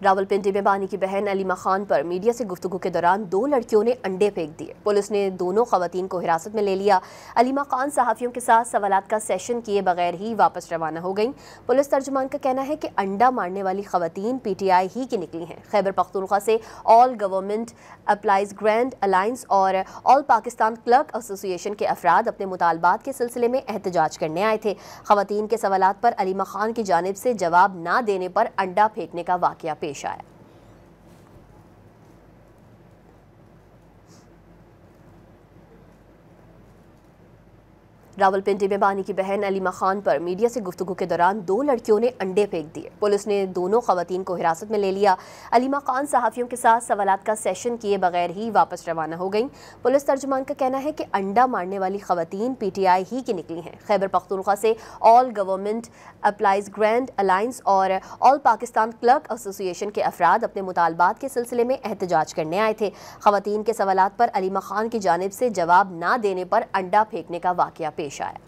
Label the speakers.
Speaker 1: रावलपिंडी में बानी की बहन अलीमा खान पर मीडिया से गुफ्तगू के दौरान 2 लड़कियों ने अंडे फेंक दिए। पुलिस ने दोनों खवातीन को हिरासत में ले लिया। अलीमा खान सहाफियों के साथ सवालात का सेशन किए बगैर ही वापस रवाना हो गईं। पुलिस तर्जुमान का कहना है कि अंडा मारने वाली खवातीन PTI ही की निकली हैं। खैबर पख्तूनख्वा से all government employees grand alliance और ऑल पाकिस्तान क्लर्क एसोसिएशन के अफराद अपने मुतालबात के सिलसिले में एहतजाज करने आए थे। खवातीन के सवालात पर अलीमा खान की जानिब से जवाब न देने पर अंडा फेंकने का वाकया पेश आया। रावलपिंडी में बानी की बहन अलीमा खान पर मीडिया से गुफ्तगू के दौरान 2 लड़कियों ने अंडे फेंक दिए। पुलिस ने दोनों खवातीन को हिरासत में ले लिया। अलीमा खान सहाफियों के साथ सवालात का सेशन किए बगैर ही वापस रवाना हो गईं। पुलिस तर्जुमान का कहना है कि अंडा मारने वाली खवातीन PTI ही की निकली हैं। खैबर पख्तूनख्वा से all government employees grand alliance और ऑल पाकिस्तान क्लर्क एसोसिएशन के अफराद अपने मुतालबात के सिलसिले में एहतजाज करने आए थे। खवातीन के सवालात पर अलीमा खान की जानिब से जवाब न देने पर अंडा फेंकने का वाकया पेश आया।